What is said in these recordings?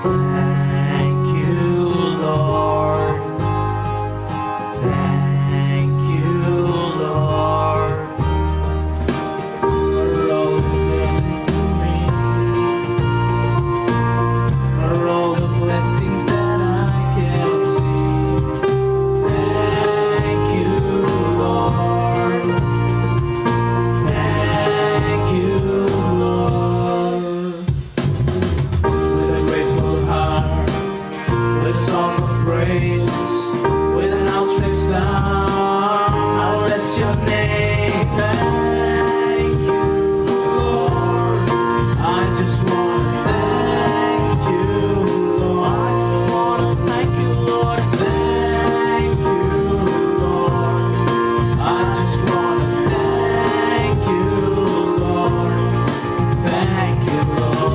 Thank you, Lord. Thank you, Lord, for all you've done for me, for all the blessings that I can see. Thank you, Lord. Thank you, Lord. With a grateful heart, with a song of praise, with an outstretched arm, I'll bless your name. Thank you, Lord. I just want to thank you, Lord. I just want to thank you, Lord. Thank you, Lord. I just want to thank you, Lord. Thank you, Lord.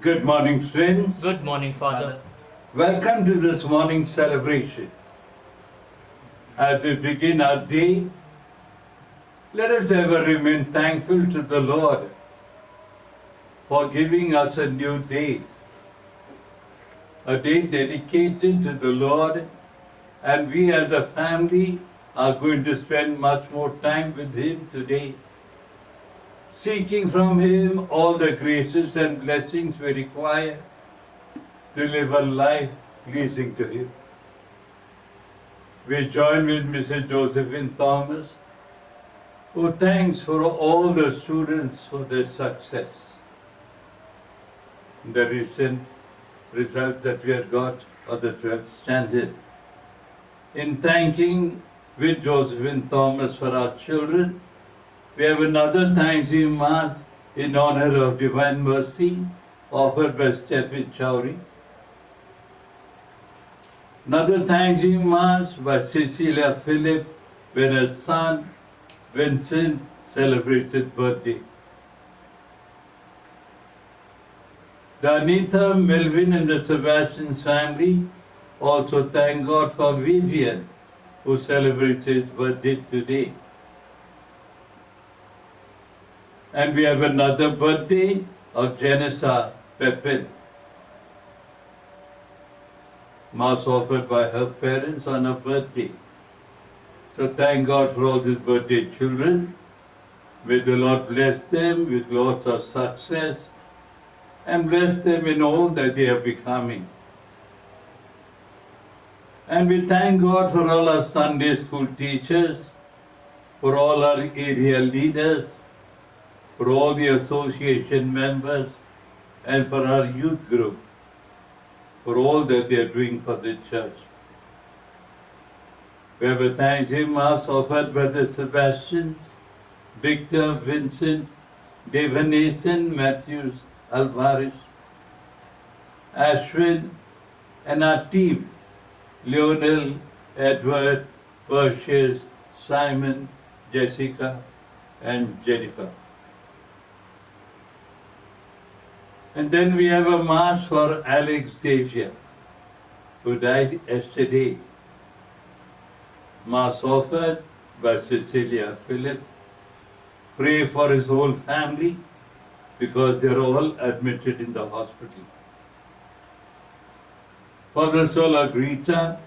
Good morning, friends. Good morning, Father. Welcome to this morning's celebration. As we begin our day, let us ever remain thankful to the Lord for giving us a new day dedicated to the Lord, and we as a family are going to spend much more time with Him today, seeking from Him all the graces and blessings we require to live a life pleasing to Him. We join with Mrs. Josephine Thomas, who thanks for all the students for their success. The recent results that we have got for the 12th standard. In thanking with Josephine Thomas for our children, we have another Thanksgiving Mass in honor of Divine Mercy offered by Stephen Chowri. Another Thanksgiving Mass by Cecilia Philip when her son Vincent celebrates his birthday. The Anita, Melvin and the Sebastian's family also thank God for Vivian, who celebrates his birthday today. And we have another birthday of Janessa Pepin. Mass offered by her parents on her birthday. So thank God for all these birthday children. May the Lord bless them with lots of success and bless them in all that they are becoming. And we thank God for all our Sunday school teachers, for all our area leaders, for all the association members, and for our youth group, for all that they are doing for the church. We have a Thanksgiving Mass offered by the Sebastians, Victor, Vincent, Devanason, Matthews, Alvarez, Ashwin, and our team, Lionel, Edward, Perseus, Simon, Jessica, and Jennifer. And then we have a Mass for Alex Xavier, who died yesterday. Mass offered by Cecilia Philip. Pray for his whole family because they are all admitted in the hospital. For the soul of Rita,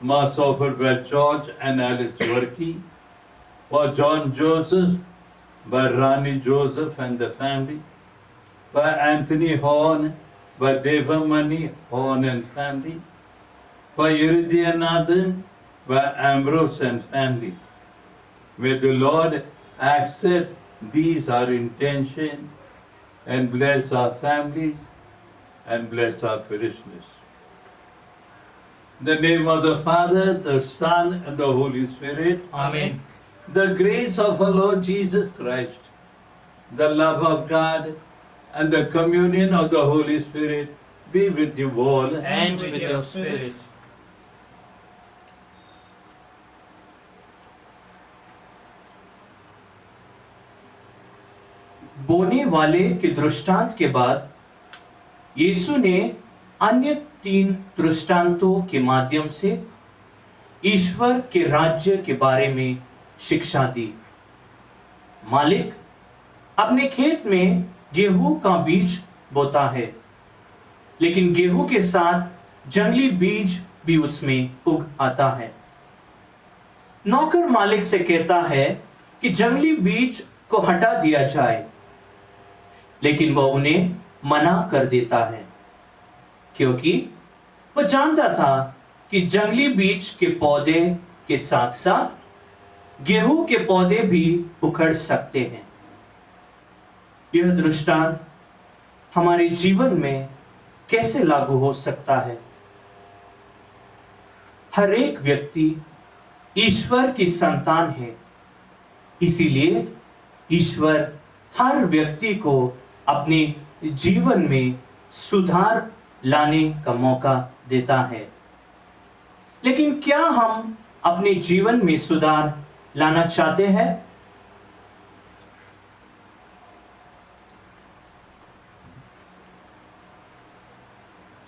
Mass offered by George and Alice Workey. For John Joseph, by Rani Joseph and the family. By Anthony Horn, by Devamani Horn and family. For Iridianathan, by Ambrose and family. May the Lord accept these our intention and bless our families and bless our parishioners. In the name of the Father, the Son, and the Holy Spirit. Amen. The grace of our Lord Jesus Christ, the love of God, and the communion of the Holy Spirit be with you all. And with your spirit. बोने वाले के दृष्टांत के बाद यीशु ने अन्य 3 दृष्टांतों के माध्यम से ईश्वर के राज्य के बारे में शिक्षा दी। मालिक अपने खेत में गेहूं का बीज बोता है, लेकिन गेहूं के साथ जंगली बीज भी उसमें उग आता है। नौकर मालिक से कहता है कि जंगली बीज को हटा दिया जाए, लेकिन वह उन्हें मना कर देता है, क्योंकि वह जानता था कि जंगली बीज के पौधे के साथ साथ गेहूं के पौधे भी उखड़ सकते हैं। यह दृष्टांत हमारे जीवन में कैसे लागू हो सकता है? हर एक व्यक्ति ईश्वर की संतान है, इसीलिए ईश्वर हर व्यक्ति को अपने जीवन में सुधार लाने का मौका देता है। लेकिन क्या हम अपने जीवन में सुधार लाना चाहते हैं?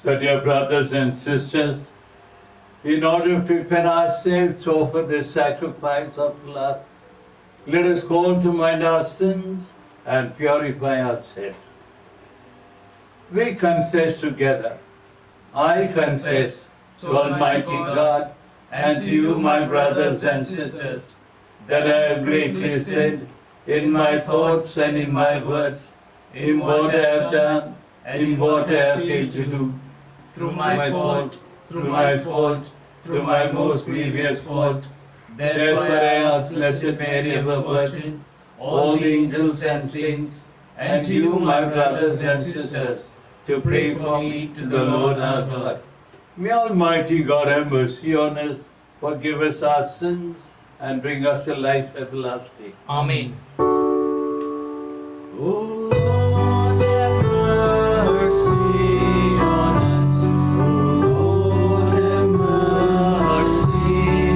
So, dear brothers and sisters, in order to prepare ourselves to offer this sacrifice of love, let us call to mind our sins and purify ourselves. We confess together. I confess to Almighty God and to you, my brothers and sisters, that I have greatly sinned in my thoughts and in my words, in what I have done, and in what I have failed to do. Through my fault, through my most grievous fault. Therefore I ask Blessed Mary, ever Virgin, all the angels and saints, and you, my brothers and sisters, to pray for me to the Lord our God. May Almighty God have mercy on us, forgive us our sins, and bring us to life everlasting. Amen. O Lord, have mercy on us. O Lord, have mercy.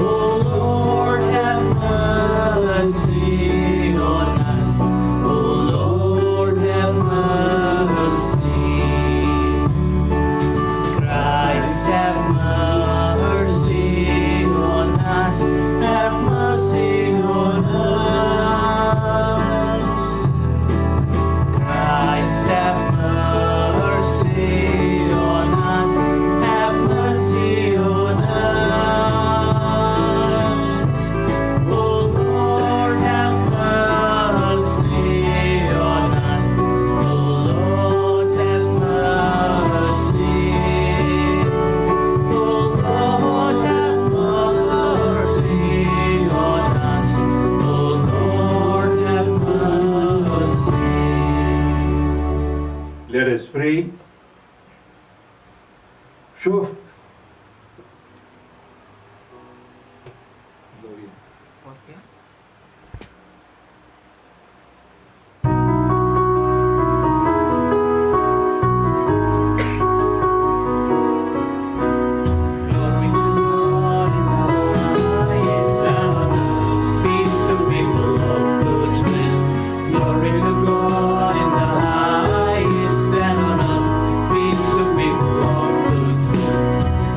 O Lord, have mercy on us. O Lord, have mercy. Christ, have mercy on us. Have mercy on us. Christ, have mercy on us. Have mercy on us. O Lord, have mercy on us. O Lord, have mercy. O Lord, have mercy on us. O Lord, have mercy. Let us pray. Sure. Glory to God in the highest heaven, peace to people of good will. Glory to God in the highest heaven, peace to people of good will.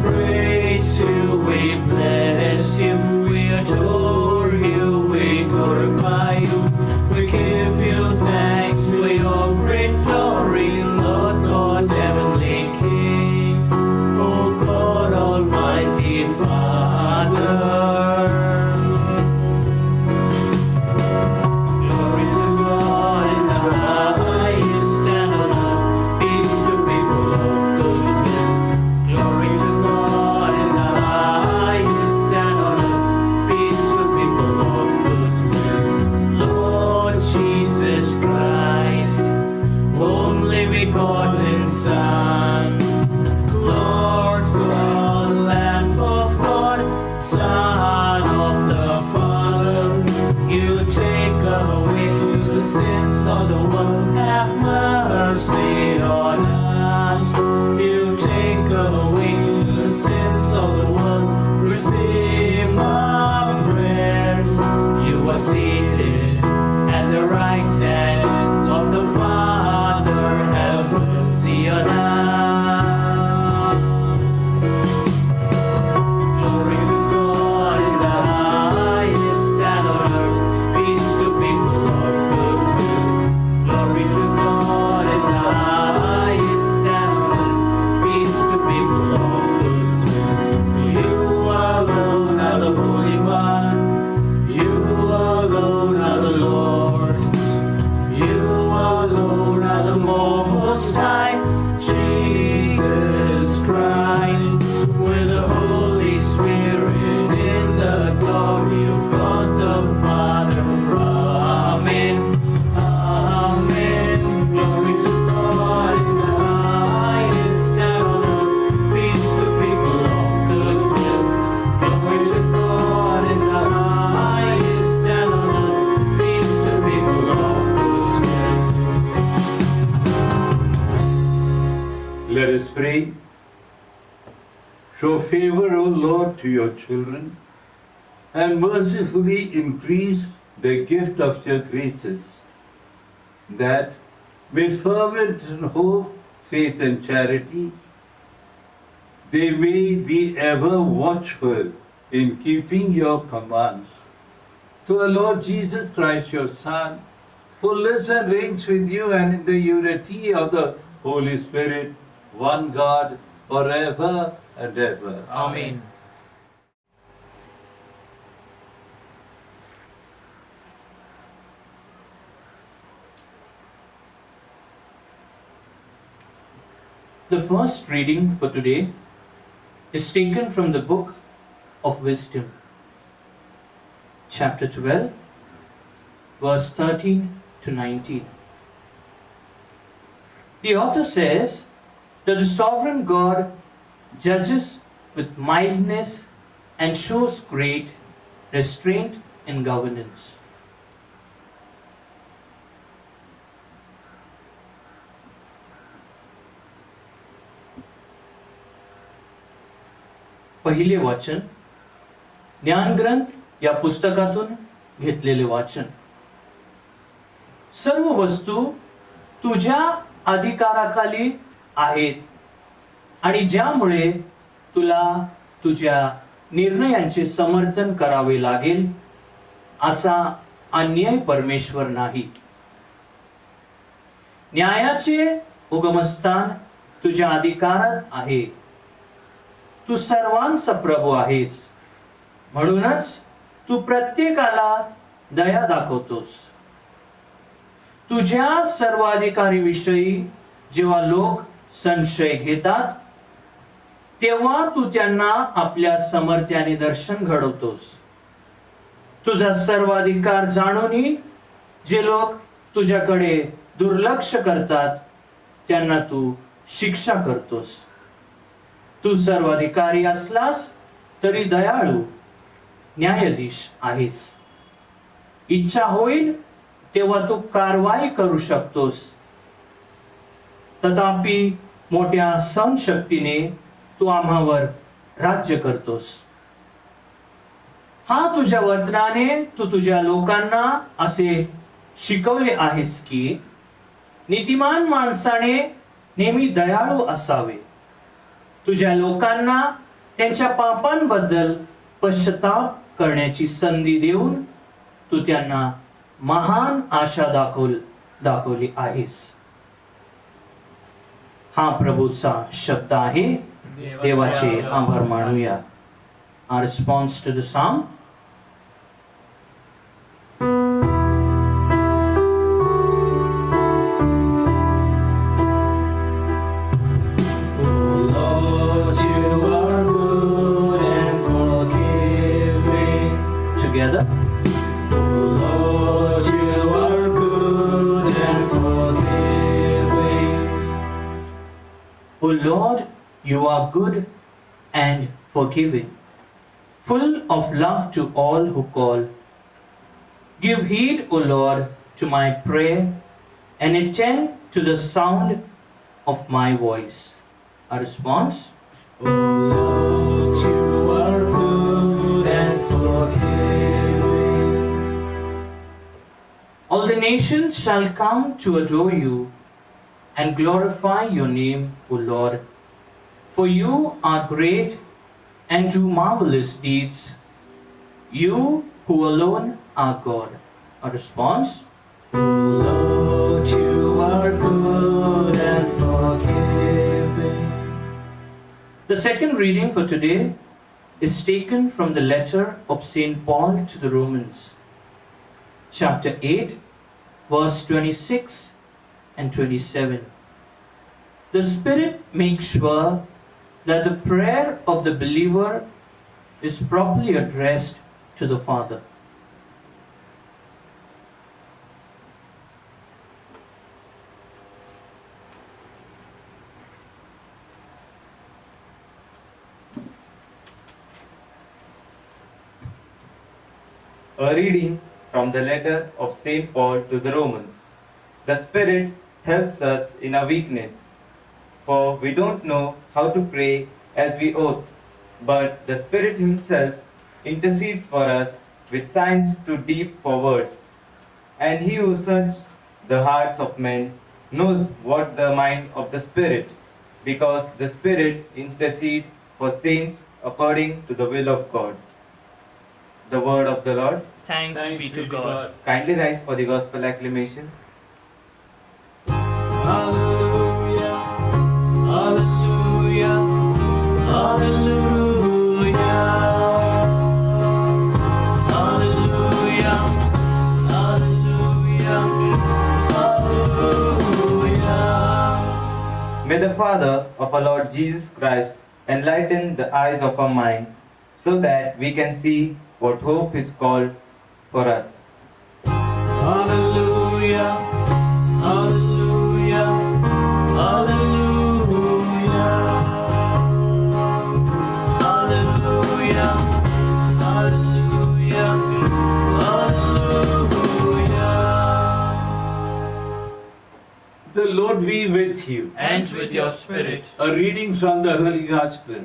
Praise you, we bless you, we adore you, we glorify you, we give you thanks for your great glory, Lord God, heavenly King. O God, Almighty Father. Glory to God in the highest and on earth, peace to people of good will. Glory to God in the highest and on earth, peace to people of good will. Lord Jesus Christ, only begotten Son, Lord God, Lamb of God, Son of the Father, you take away the sins of the world. Have mercy on us. You take away the sins of the world. Receive our prayers. You are seated at the right hand of the Father. Have mercy on us. Glory to God in the highest and on earth, peace to people of good will. Most High, Jesus Christ, with the Holy Spirit in the glory of God the Father. Amen. Amen. Glory to God in the highest heaven. Peace to people of good will. Glory to God in the highest heaven. Peace to people of good will. Let us pray. Show favor, O Lord, to your children, and mercifully increase the gift of your graces, that with fervent hope, faith, and charity, they may be ever watchful in keeping your commands. Through our Lord Jesus Christ, your Son, who lives and reigns with you and in the unity of the Holy Spirit, one God, forever and ever. Amen. The first reading for today is taken from the book of Wisdom, chapter 12, verse 13 to 19. The author says that the sovereign God judges with mildness and shows great restraint in governance. पहिले वाचन ज्ञानग्रंथ या पुस्तकातून घेतलेले वाचन. सर्व वस्तू तुझ्या अधिकाराखाली आहेत आणि ज्यामुळे तुला तुझ्या निर्णयांचे समर्थन करावे लागेल असा अन्याय परमेश्वर नाही. न्यायाचे उगमस्थान तुझ्या अधिकारात आहे. तू सर्वांचा प्रभू आहेस, म्हणूनच तू प्रत्येकाला दया दाखवतोस. तुझ्या सर्वाधिकारीविषयी जेव्हा लोक संशय घेतात तेव्हा तू त्यांना आपल्या समर्थ्याने दर्शन घडवतोस. तुझा सर्वाधिकार जाणूनही जे लोक तुझ्याकडे दुर्लक्ष करतात त्यांना तू शिक्षा करतोस. तू सर्वाधिकारी असलास तरी दयाळू न्यायाधीश आहेस. इच्छा होईल तेव्हा तू कारवाई करू शकतोस. तथापि मोठ्या सहनशक्तीने तू आम्हावर राज्य करतोस. हा तुझ्या वर्तनाने तू तुझ्या लोकांना असे शिकवले आहेस की नीतिमान माणसाने नेहमी दयाळू असावे. तुझ्या लोकांना त्यांच्या पापांबद्दल पश्चाताप करण्याची संधी देऊन तू त्यांना महान आशा दाखवली आहेस. हा प्रभूचा शब्द आहे. देवाचे आभार मानूया. Our response to the psalm. Together. Lord, you are good and forgiving. O Lord, you are good and forgiving, full of love to all who call. Give heed, O Lord, to my prayer and attend to the sound of my voice. Our response. O Lord, you are good and forgiving. All the nations shall come to adore you and glorify your name, O Lord. For you are great and do marvelous deeds. You who alone are God. A response. O Lord, you are good and forgiving. The second reading for today is taken from the letter of St. Paul to the Romans, chapter 8, verse 26 and 27. The Spirit makes sure that the prayer of the believer is properly addressed to the Father. A reading from the letter of St. Paul to the Romans. The Spirit helps us in our weakness, for we don't know how to pray as we ought, but the Spirit Himself intercedes for us with signs too deep for words. And He who searches the hearts of men knows what the mind of the Spirit, because the Spirit intercedes for saints according to the will of God. The word of the Lord. Thanks be to God. Kindly rise for the gospel acclamation. Hallelujah, hallelujah, hallelujah, hallelujah, hallelujah, hallelujah. May the Father of our Lord Jesus Christ enlighten the eyes of our mind, so that we can see what hope is called for us. Hallelujah, hallelujah, hallelujah, hallelujah, hallelujah, hallelujah. The Lord be with you. And with your spirit. A reading from the Holy Gospel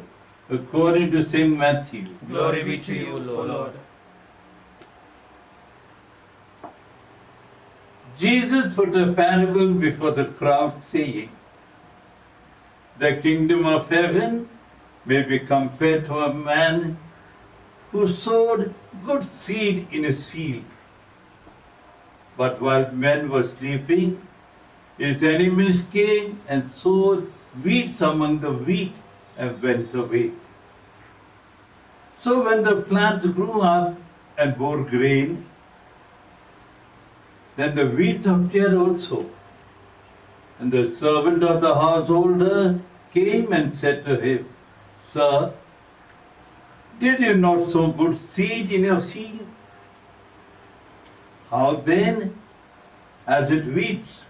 according to St. Matthew. Glory be to you, Lord. Jesus put a parable before the crowd, saying, "The kingdom of heaven may be compared to a man who sowed good seed in his field. But while men were sleeping, his enemies came and sowed weeds among the wheat and went away. So when the plants grew up and bore grain, then the weeds appeared also. And the servant of the householder came and said to him, 'Sir, did you not sow good seed in your field? How then has it weeds?'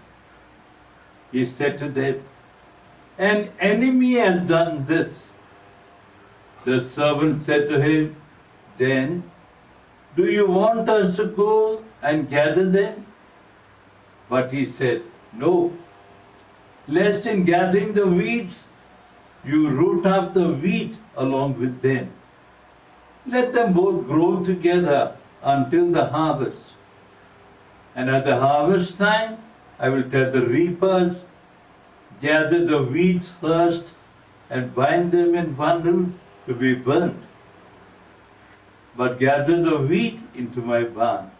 He said to them, 'An enemy has done this.' The servant said to him, 'Then do you want us to go and gather them?' But he said, 'No, lest in gathering the weeds, you root up the wheat along with them. Let them both grow together until the harvest. And at the harvest time, I will tell the reapers, gather the weeds first and bind them in bundles to be burnt, but gather the wheat into my barn.'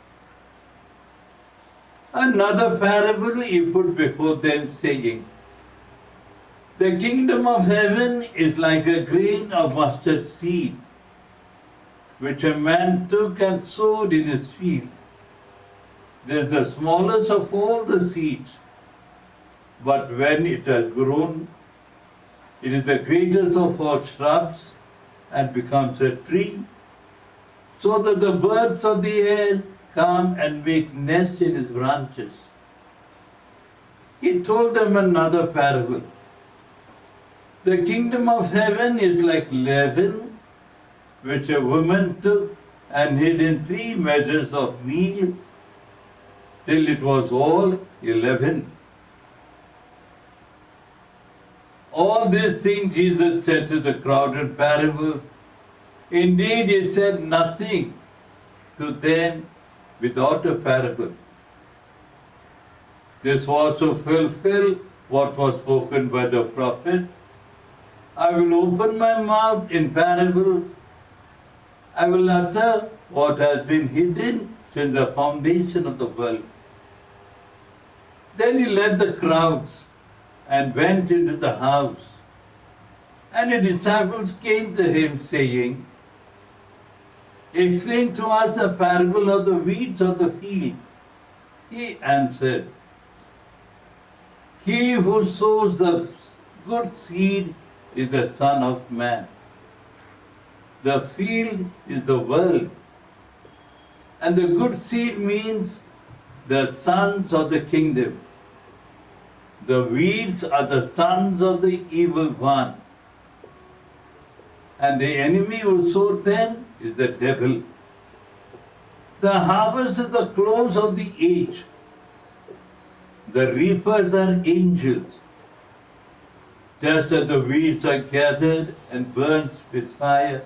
Another parable he put before them, saying, 'The kingdom of heaven is like a grain of mustard seed, which a man took and sowed in his field. It is the smallest of all the seeds, but when it has grown, it is the greatest of all shrubs and becomes a tree, so that the birds of the air come and make nests in its branches.' He told them another parable. 'The kingdom of heaven is like leaven, which a woman took and hid in 3 measures of meal, till it was all 11. All these things Jesus said to the crowd in parables. Indeed, he said nothing to them without a parable. This was to fulfill what was spoken by the prophet. I will open my mouth in parables. I will utter what has been hidden since the foundation of the world. Then he led the crowds and went into the house. And his disciples came to him, saying, Explain to us the parable of the weeds of the field. He answered, He who sows the good seed is the Son of Man. The field is the world. And the good seed means the sons of the kingdom. The weeds are the sons of the evil one. And the enemy who sowed them is the devil. The harvest is the close of the age. The reapers are angels. Just as the weeds are gathered and burnt with fire,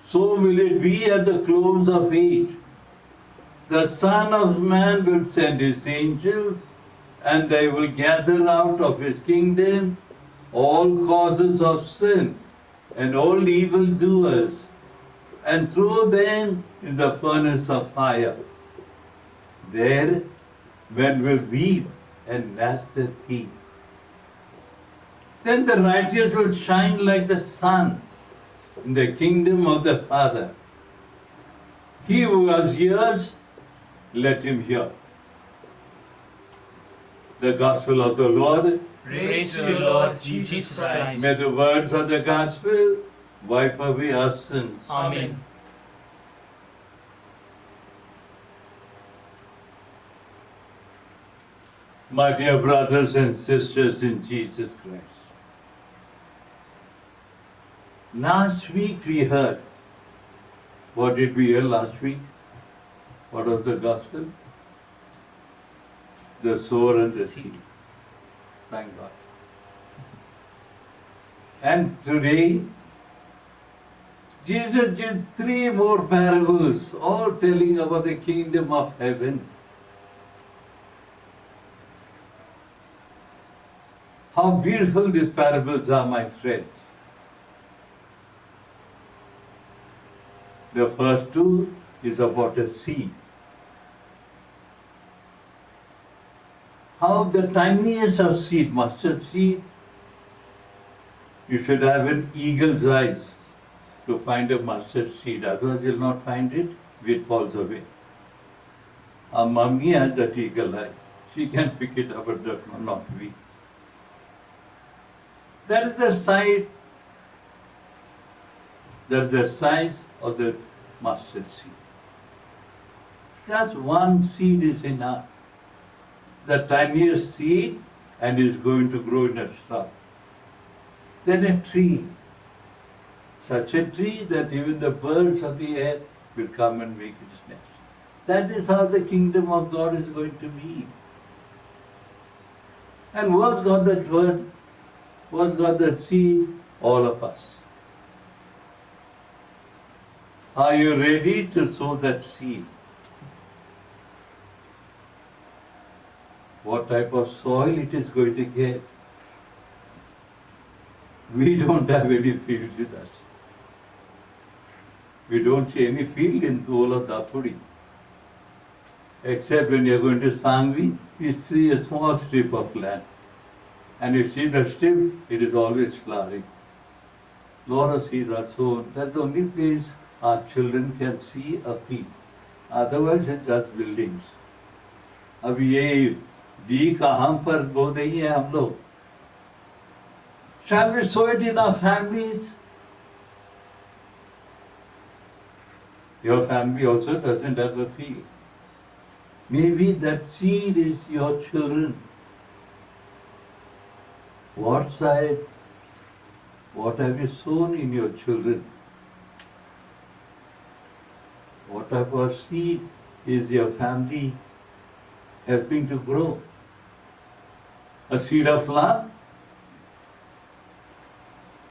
so will it be at the close of age. The Son of Man will send his angels, and they will gather out of his kingdom all causes of sin and all evildoers, and throw them in the furnace of fire. There men will weep and gnash their teeth. Then the righteous will shine like the sun in the kingdom of the Father. He who has ears, let him hear. The Gospel of the Lord. Praise to you, Lord Jesus Christ. May the words of the Gospel wipe away our sins. Amen. My dear brothers and sisters in Jesus Christ, last week we heard. What did we hear last week? What was the gospel? The sower and the seed. Thank God. And today, Jesus did 3 more parables, all telling about the kingdom of heaven. How beautiful these parables are, my friends. The first 2 is about a seed. How the tiniest of seed, mustard seed, you should have an eagle's eyes to find a mustard seed, otherwise you'll not find it, it falls away. Our mummy has that eagle eye. She can pick it up, but not we. That is the size of the mustard seed. Just one seed is enough. The tiniest seed, and is going to grow in a shrub. Then a tree. Such a tree that even the birds of the air will come and make its nest. That is how the kingdom of God is going to be. And was God that word? Was God that seed? All of us. Are you ready to sow that seed? What type of soil it is going to get? We don't have any field with us. We don't see any field in Tuola Dapudi. Except when you're going to Sangvi, you see a small strip of land. And you see the strip, it is always flowering. Lot of seeds are sown. That's the only place our children can see a field. Otherwise, it's just buildings. अब ये D कहाँ पर बो रही है हम लोग? Shall we sow it in our families? Your family also doesn't have a field. Maybe that seed is your children. What side? What have you sown in your children? What type of seed is your family helping to grow? A seed of love?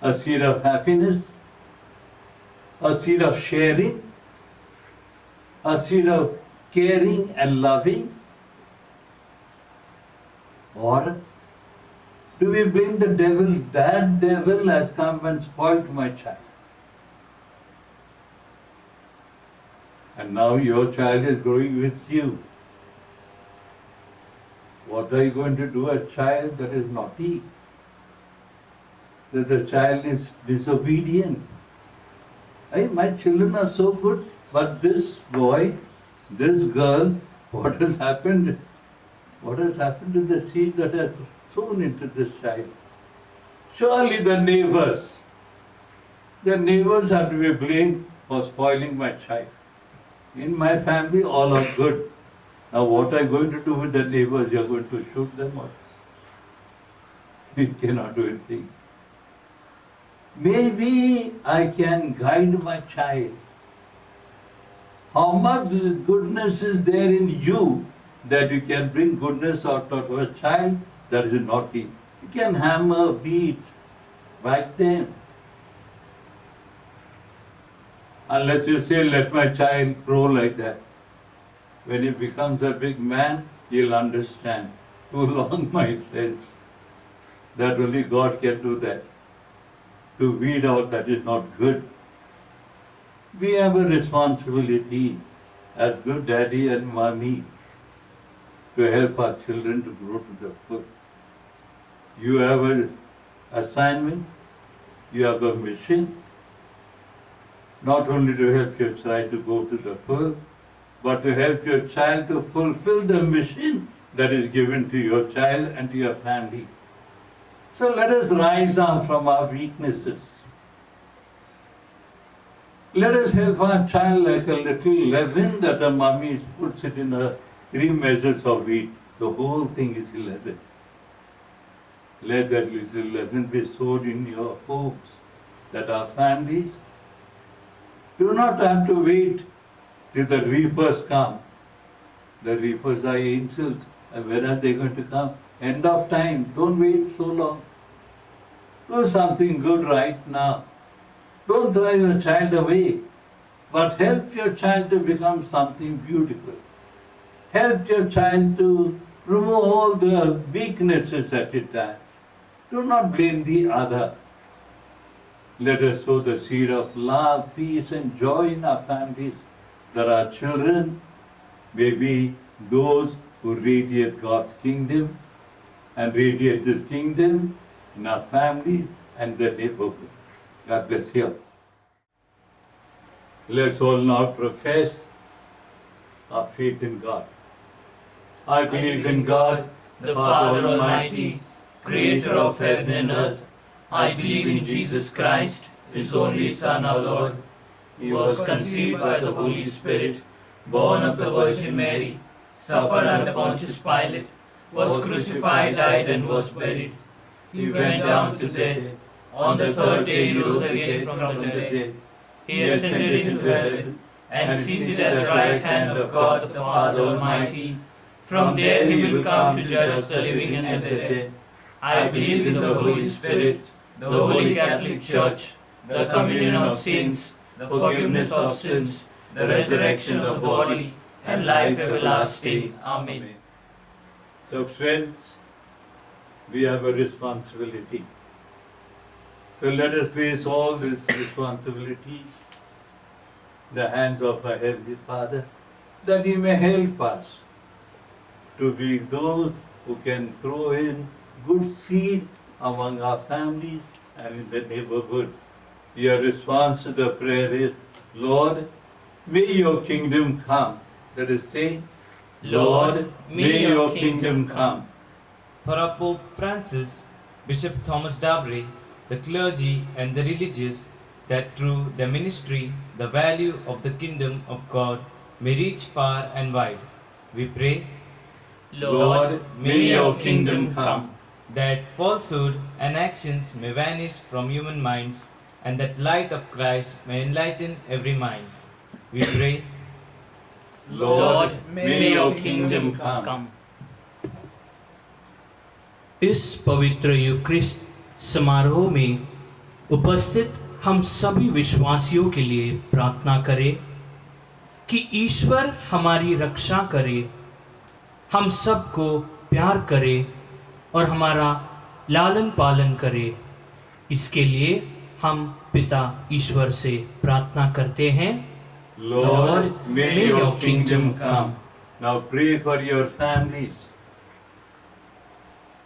A seed of happiness? A seed of sharing? A seed of caring and loving? Or do we blame the devil? That devil has come and spoiled my child. And now your child is growing with you. What are you going to do? A child that is naughty? That the child is disobedient? Hey, my children are so good, but this boy, this girl, what has happened? What has happened to the seed that has sown into this child? Surely the neighbors have to be blamed for spoiling my child. In my family, all are good. Now, what are you going to do with the neighbors? You are going to shoot them or you cannot do anything. Maybe I can guide my child. How much goodness is there in you that you can bring goodness out of a child that is naughty? You can hammer, beat, whack them. Unless you say, let my child grow like that. When he becomes a big man, he'll understand. Too long, my friends. That only God can do that. To weed out that is not good. We have a responsibility as good daddy and mommy to help our children to grow to the full. You have an assignment, you have a mission, not only to help your child to go to the full, but to help your child to fulfill the mission that is given to your child and to your family. So let us rise up from our weaknesses. Let us help our child like a little leaven that a mummy puts it in 3 measures of wheat. The whole thing is leaven. Let that little leaven be sowed in your homes, that our families do not have to wait till the reapers come. The reapers are angels. And when are they going to come? End of time. Don't wait so long. Do something good right now. Don't drive your child away, but help your child to become something beautiful. Help your child to remove all the weaknesses that it has. Do not blame the other. Let us sow the seed of love, peace, and joy in our families, that our children may be those who radiate God's kingdom and radiate this kingdom in our families and the neighborhood. God bless you. Let's all now profess our faith in God. I believe in God, the Father Almighty, creator of heaven and earth. I believe in Jesus Christ, his only Son, our Lord. He was conceived by the Holy Spirit, born of the Virgin Mary, suffered under Pontius Pilate, was crucified, died, and was buried. He went down to death. On the 3rd day he rose again from the dead. He ascended into heaven, and seated at the right hand of God the Father Almighty. From there he will come to judge the living and the dead. I believe in the Holy Spirit, the Holy Catholic Church, the communion of saints, the forgiveness of sins, the resurrection of the body, and life everlasting. Amen. So friends, we have a responsibility. So let us place all these responsibilities in the hands of our Heavenly Father, that He may help us to be those who can throw in good seed among our families and in the neighborhood. Your response to the prayer is, Lord, may your kingdom come. Let us say, Lord, may your kingdom come. For our Pope Francis, Bishop Thomas Dabri, the clergy and the religious, that through their ministry the value of the kingdom of God may reach far and wide. We pray, Lord, may your kingdom come. that falsehood and actions may vanish from human minds, and that light of Christ may enlighten every mind. We pray, Lord, may your kingdom come. इस पवित्र Eucharist समारोह में उपस्थित हम सभी विश्वासियों के लिए प्रार्थना करें कि ईश्वर हमारी रक्षा करे, हम सबको प्यार करे और हमारा लालन पालन करे। इसके लिए हम पिता ईश्वर से प्रार्थना करते हैं। Lord, may your kingdom come. Now pray for your families.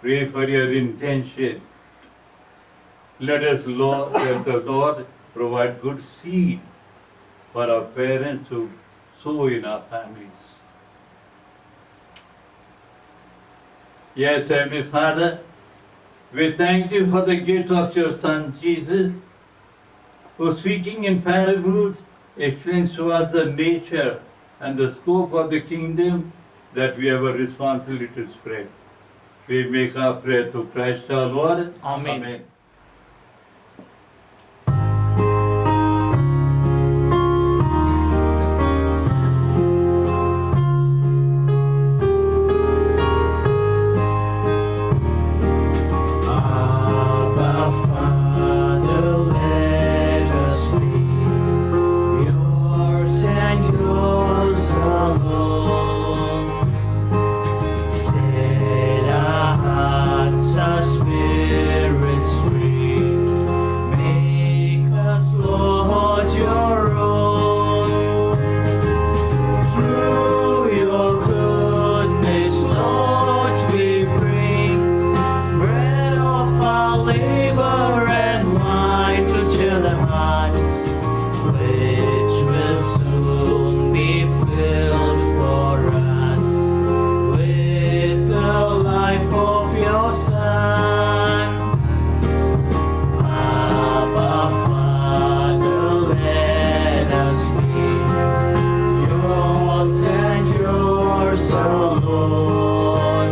Pray for your intention. Let the Lord provide good seed for our parents who sow in our families. Yes, Heavenly Father, we thank you for the gift of your Son Jesus, who speaking in parables explains to us the nature and the scope of the kingdom that we have a responsibility to spread. We make our prayer to Christ our Lord. Amen. Abba, Father, let us be yours and yours alone. Set our hearts, our spirits free. Make us, Lord, your own. Through your goodness, Lord, we bring bread of our labor and wine to chill the hearts, which will soon be filled for us with the life of your Son. Abba, Father, let us be yours and yours alone.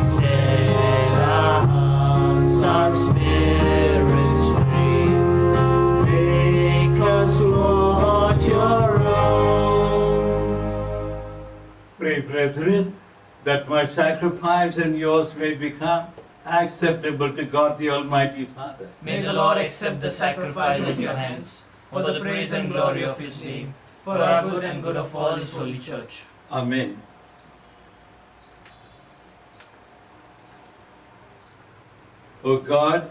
Set our hearts, our spirits free. Make us, Lord, your own. Pray, brethren, that my sacrifice and yours may become acceptable to God the Almighty Father. May the Lord accept the sacrifice at your hands, for the praise and glory of his name, for our good and good of all his holy church. Amen. O God,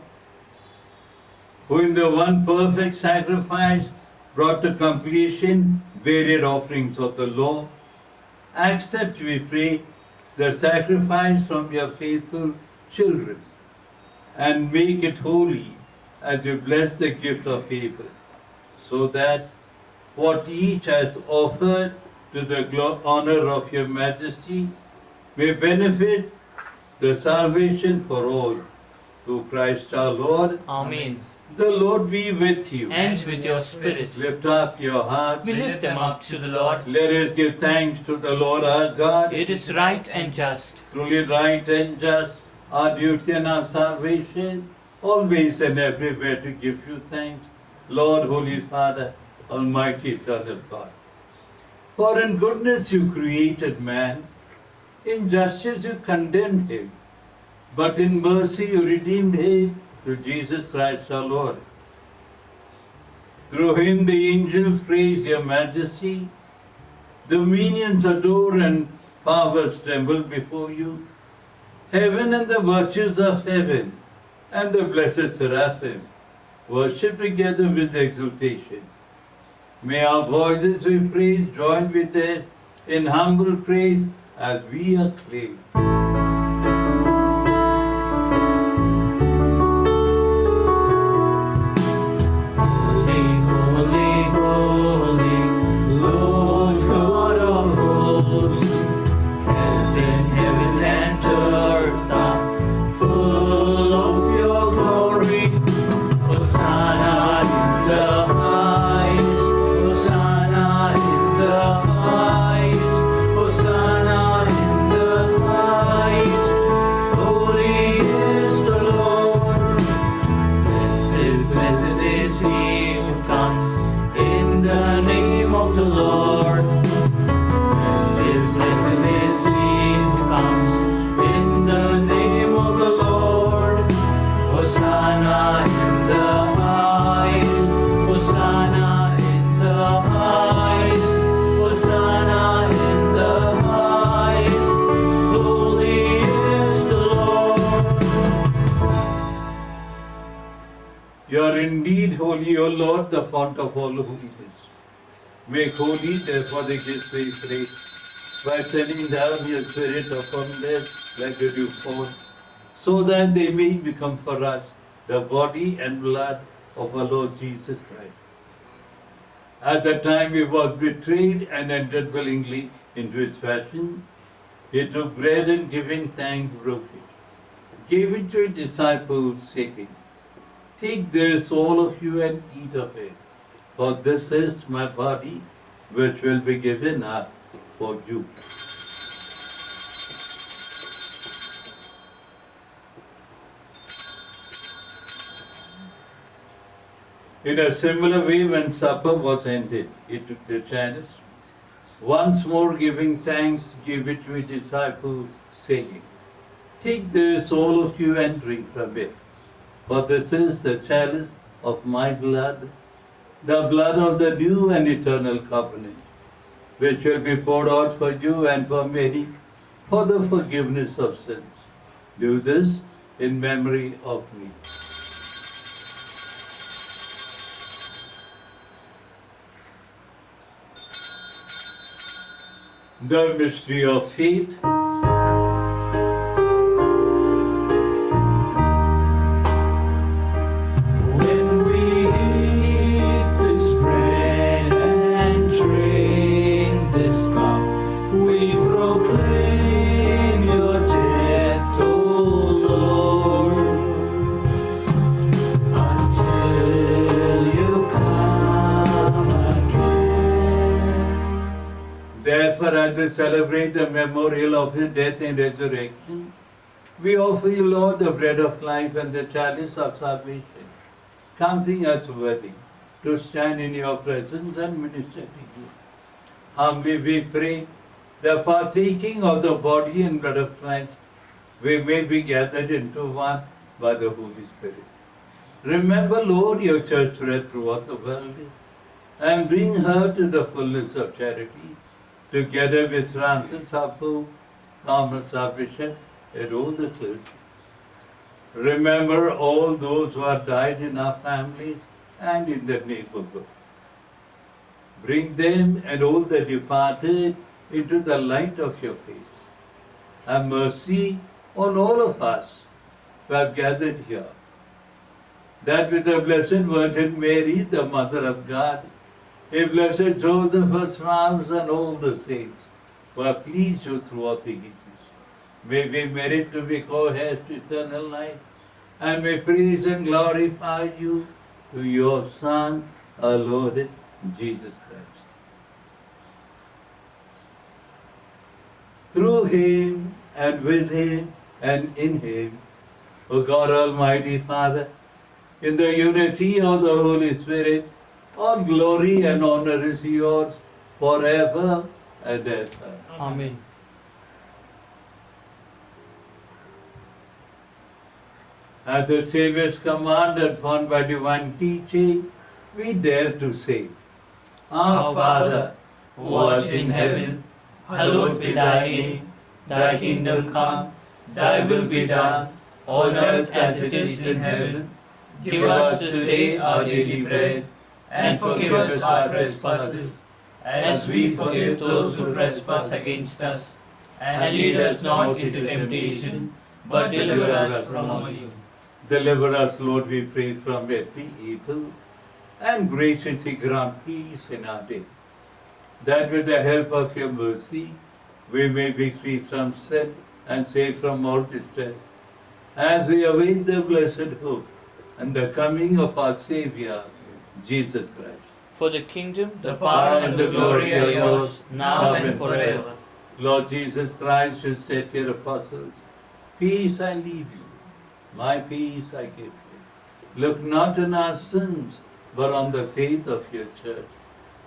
who in the one perfect sacrifice brought to completion varied offerings of the law, accept, we pray, the sacrifice from your faithful children and make it holy as you bless the gift of Abel, so that what each has offered to the honor of your majesty may benefit the salvation for all. Through Christ our Lord. Amen. The Lord be with you. And with your spirit, Lift up your hearts. we lift them up to the Lord. Let us give thanks to the Lord our God. It is right and just. Truly right and just, our duty and our salvation, always and everywhere to give you thanks, Lord, Holy Father, Almighty, eternal God. For in goodness you created man, in justice you condemned him, but in mercy you redeemed him through Jesus Christ our Lord. Through him the angels praise your majesty, dominions adore and powers tremble before you. Heaven and the virtues of heaven and the blessed seraphim worship together with exultation. May our voices we praise join with theirs in humble praise as we acclaim. Holy, holy, Lord God of hosts, heaven and earth are full of your glory. Hosanna in the highest, Hosanna in the highest, Hosanna in the highest. Holy is the Lord. Blessed is he who comes in the name of the Lord. Blessed is he who comes in the name of the Lord. Hosanna in the highest, Hosanna in the highest, Hosanna in the highest. Holy is the Lord. You are indeed holy, O Lord, the fount of all holiness. Make holy, therefore, the gifts we pray, by sending down your Spirit upon them like a dewfall, so that they may become for us the body and blood of our Lord Jesus Christ. At the time he was betrayed and entered willingly into his passion, He took bread and giving thanks, broke it, gave it to his disciples, saying, "Take this, all of you, and eat of it, for this is my body, which will be given up for you." In a similar way, when supper was ended, he took the chalice, once more giving thanks, gave it to his disciples, saying, "Take this, all of you, and drink from it, for this is the chalice of my blood, the blood of the new and eternal covenant, which will be poured out for you and for many for the forgiveness of sins. Do this in memory of me." The mystery of faith. When we eat this bread and drink this cup, we proclaim your death, O Lord, until you come again. Therefore, as we celebrate the memorial of his death and resurrection, we offer you, Lord, the bread of life and the chalice of salvation, counting us worthy to stand in your presence and minister to you. Humbly we pray, the partaking of the body and blood of Christ, we may be gathered into one by the Holy Spirit. Remember, Lord, your church spread throughout the world, and bring her to the fullness of charity, together with Francis our Pope, Thomas our Bishop, and all the clergy. Remember all those who have died in our families and in the neighborhood. Bring them and all the departed into the light of your face. Have mercy on all of us who have gathered here, that with the Blessed Virgin Mary, the Mother of God, a blessed Joseph, her spouse, and all the saints who have pleased you throughout the ages, may we merit to be co-heirs to eternal life, and may praise and glorify you through your Son, our Lord Jesus Christ. Through him, and with him, and in him, O God Almighty Father, in the unity of the Holy Spirit, all glory and honor is yours forever and ever. Amen. At the Saviour's command and formed by divine teaching, we dare to say, Our Father, who art in heaven, hallowed be thy name. Thy kingdom come, thy will be done, on earth as it is in heaven. Give us this day our daily bread, and forgive us our trespasses, as we forgive those who trespass against us. And lead us not into temptation, but deliver us from evil. Deliver us, Lord, we pray, from every evil, and graciously grant peace in our day, that with the help of your mercy, we may be free from sin and safe from all distress, as we await the blessed hope and the coming of our Savior, Jesus Christ. For the kingdom, the power, and the glory are yours, now and forever. Lord Jesus Christ, you said to your apostles, Peace I leave you, my peace I give you. Look not on our sins, but on the faith of your church,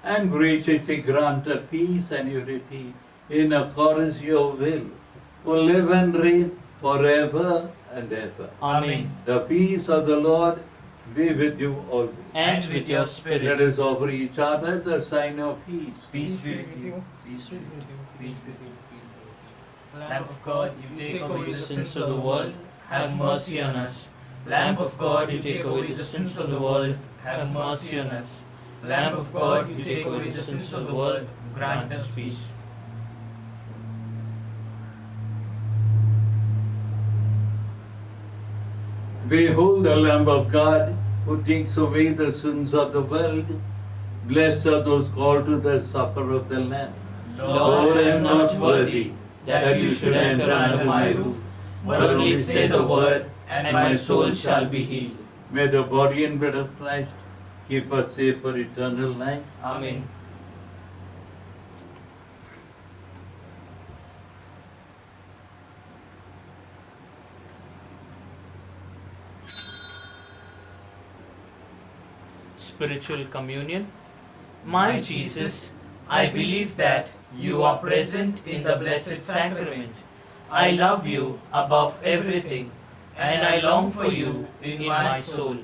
and graciously grant her peace and unity in accordance with your will, who live and reign forever and ever. Amen. The peace of the Lord be with you always. And with your Let spirit. us offer each other the sign of peace. Peace be with you. Peace be with you. Peace be with you. Lamb of God, you take away the sins of the world, have mercy on us. Lamb of God, you take away the sins of the world, have mercy on us. Lamb of God, you take away the sins of the world, grant us peace. Behold the Lamb of God, who takes away the sins of the world. Blessed are those called to the supper of the Lamb. Lord, I am not worthy that you should enter under my roof. But only say the word, and my soul shall be healed. May the body and blood of Christ keep us safe for eternal life. Amen. Spiritual communion. My Jesus, I believe that you are present in the Blessed Sacrament. I love you above everything, and I long for you in my soul.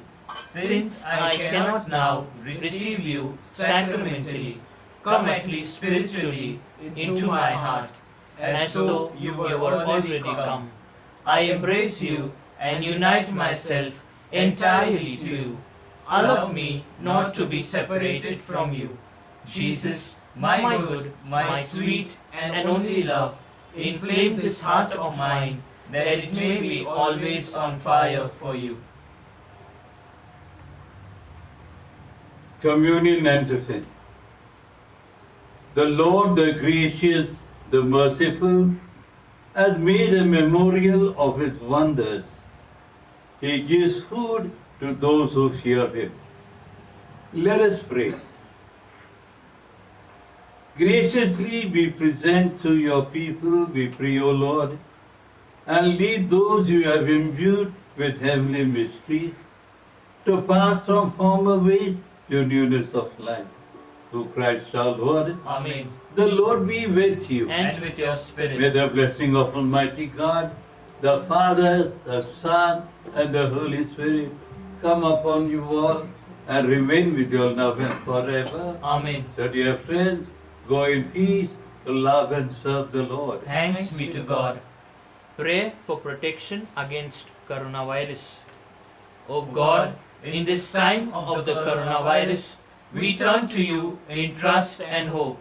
Since I cannot now receive you sacramentally, come at least spiritually into my heart, as though you were already come. I embrace you and unite myself entirely to you. Allow me not to be separated from you. Jesus, my good, my sweet and only love, inflame this heart of mine, that it may be always on fire for you. Communion antiphon. The Lord, the gracious, the merciful, has made a memorial of his wonders. He gives food to those who fear him. Let us pray. Graciously we present to your people, we pray, O Lord, and lead those you have imbued with heavenly mysteries to pass from former ways to newness of life. Through Christ our Lord. Amen. The Lord be with you. And with your May spirit. the blessing of Almighty God, the Father, the Son, and the Holy Spirit come upon you all and remain with you all now and forever. Amen. So dear friends, go in peace to love and serve the Lord. Thanks be to God. Pray for protection against coronavirus. O God, in this time of the coronavirus, we turn to you in trust and hope.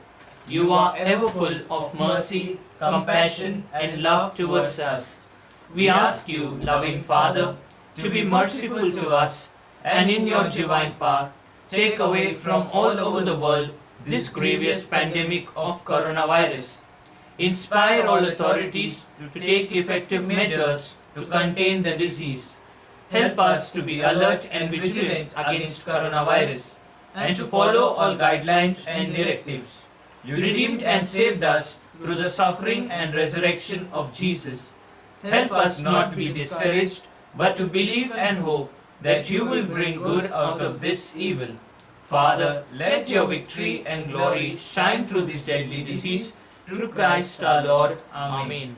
You are ever full of mercy, compassion, and love towards us. We ask you, loving Father, to be merciful to us, and in your divine power, take away from all over the world this grievous pandemic of coronavirus. Inspire all authorities to take effective measures to contain the disease. Help us to be alert and vigilant against coronavirus, and to follow all guidelines and directives. You redeemed and saved us through the suffering and resurrection of Jesus. Help us not to be discouraged, but to believe and hope that you will bring good out of this evil. Father, let your victory and glory shine through this deadly disease, through Christ our Lord. Amen. Amen.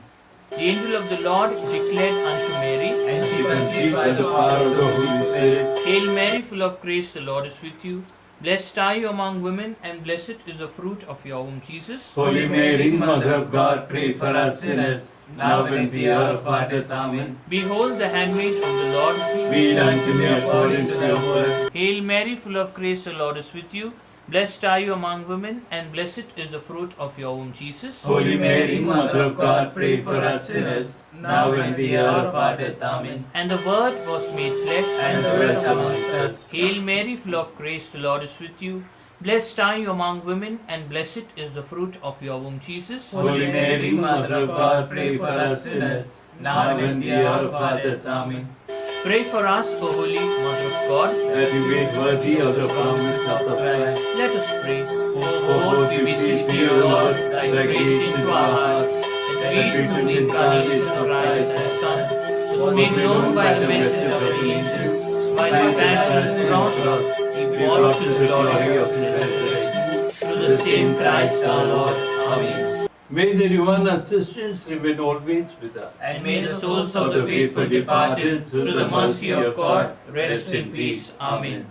The angel of the Lord declared unto Mary, And she Conceived conceived by the power of the Holy Spirit. Hail Mary, full of grace, the Lord is with you. Blessed are you among women, and blessed is the fruit of your womb, Jesus. Holy Mary, Mother of God, pray for us sinners, now and at the hour of our death. Amen. Behold the handmaid of the Lord. Be it unto me according to your word. Hail Mary, full of grace, the Lord is with you. Blessed are you among women, and blessed is the fruit of your womb, Jesus. Holy Mary, Mother of God, pray for us sinners, now and at the hour of our death. Amen. And the Word was made flesh and dwelt amongst us. Hail Mary, full of grace, the Lord is with you. Blessed are you among women, and blessed is the fruit of your womb, Jesus. Holy Mary, Mother of God, pray for us sinners, now and at the hour of our death. Amen. Pray for us, O Holy Mother of God. That we made worthy of the promises of Christ. Let us pray. For forth we beseech thee, O Lord, thy grace into our hearts, that we, through the incarnation of Christ thy Son, was made known by the message of the angel, by his passion and cross, be brought to the glory of his resurrection. Through the same Christ our Lord. Amen. May the divine assistance remain always with us. And may the souls of the faithful departed, through the mercy of God, rest in peace. Amen.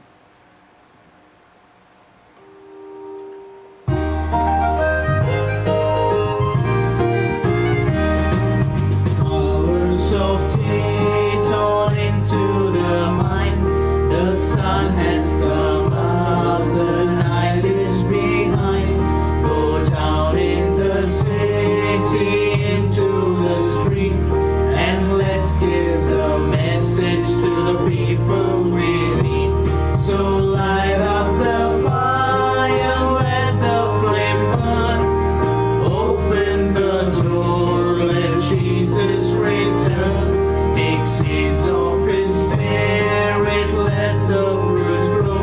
Hours of tea torn into the mind. The sun has come up, the night is behind. Go down in the city into the street, and let's give the message to the people we meet. So light up the fire, let the flame burn. Open the door seeds of His Spirit, let the fruits grow.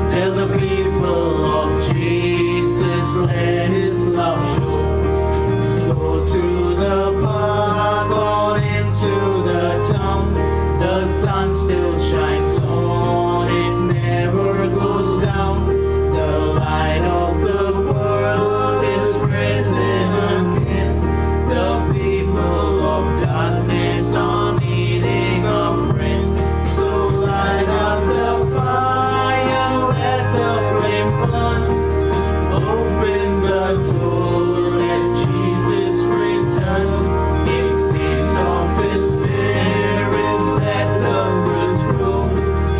Tell the people of Jesus, let His love show. Go to the park or into the town, the sun still shines on, it never goes down. The light of the world is risen again. The people of darkness are needing a friend. So light up the fire, let the flame burn. Open the door, let Jesus return. Give seeds of His Spirit, let the roots grow.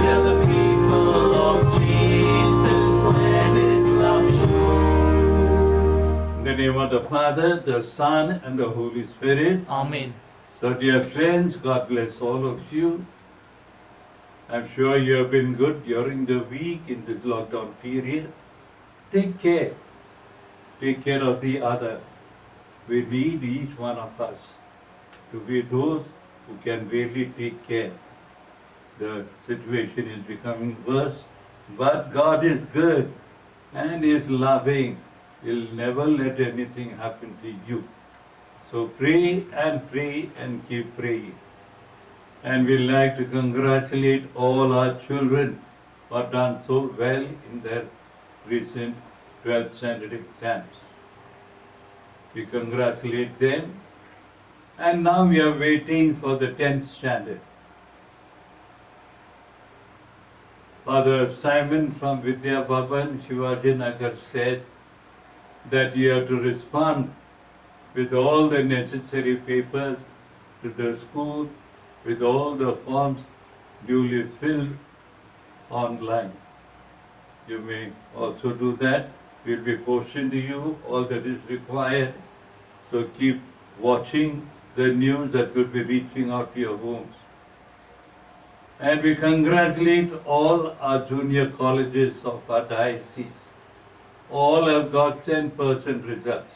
Tell the people of Jesus, let His love show. In the name of the Father, the Son, and the Holy Spirit. Amen. So, dear friends, God bless all of you. I'm sure you have been good during the week in this lockdown period. Take care. Take care of the other. We need each one of us to be those who can really take care. The situation is becoming worse, but God is good and is loving. He'll never let anything happen to you. So pray and keep praying. And we'd like to congratulate all our children who have done so well in their recent 12th standard exams. We congratulate them. And now we are waiting for the 10th standard. Father Simon from Vidya Bhavan, Shivaji Nagar said that you have to respond with all the necessary papers to the school, with all the forms duly filled online. You may also do that. We'll be posting to you all that is required. So keep watching the news that will be reaching out to your homes. And we congratulate all our junior colleges of our diocese. All have got 10% results.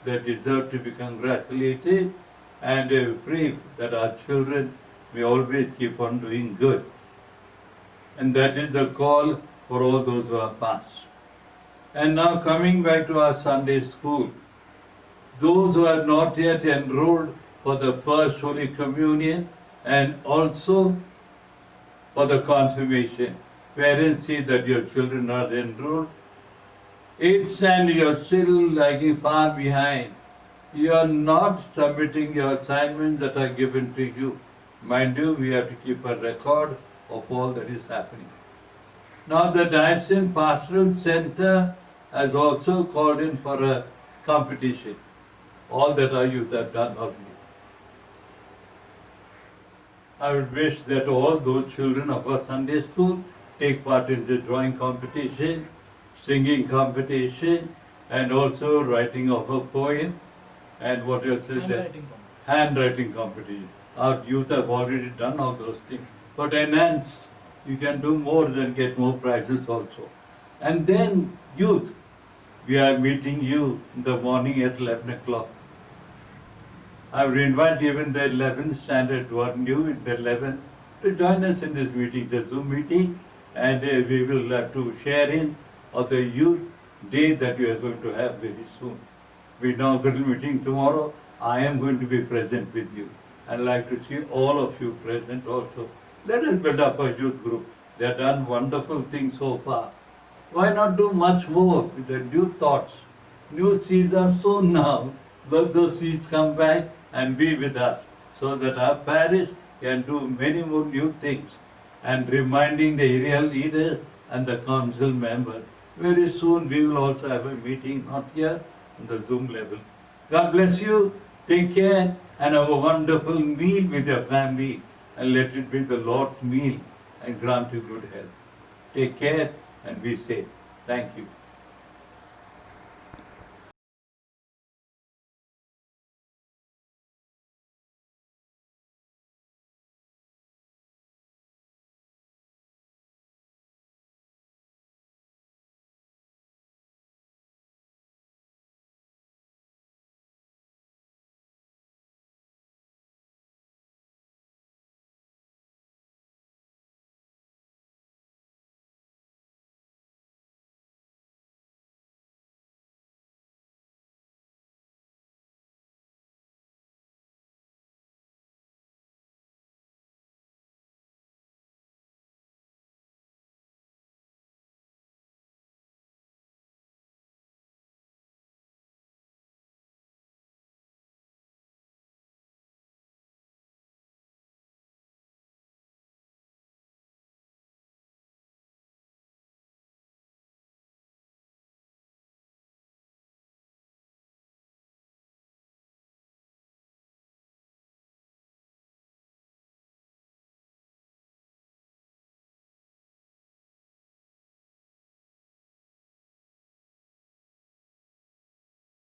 They deserve to be congratulated, and we pray that our children may always keep on doing good. And that is the call for all those who are passed. And now coming back to our Sunday school, those who are not yet enrolled for the first Holy Communion and also for the confirmation, parents see that your children are enrolled. 8th standard, you're still lagging far behind. You are not submitting your assignments that are given to you. Mind you, we have to keep a record of all that is happening. Now the Diocesan Pastoral Center has also called in for a competition. All that our youth have done already. I would wish that all those children of our Sunday school take part in the drawing competition, singing competition, and also writing of a poem. And what else is there? Handwriting competition. Our youth have already done all those things. But enhance, you can do more than get more prizes also. And then youth, we are meeting you in the morning at 11 o'clock. I would invite even the 11th standard who are new in the 11th to join us in this meeting, the Zoom meeting, and we will have to share in of the youth day that we are going to have very soon. We now got a meeting tomorrow. I am going to be present with you. I'd like to see all of you present also. Let us build up a youth group. They have done wonderful things so far. Why not do much more with the new thoughts? New seeds are sown now. Let those seeds come back and be with us so that our parish can do many more new things, and reminding the area leaders and the council members. Very soon we will also have a meeting, not here, on the Zoom level. God bless you. Take care and have a wonderful meal with your family, and let it be the Lord's meal and grant you good health. Take care and be safe. Thank you.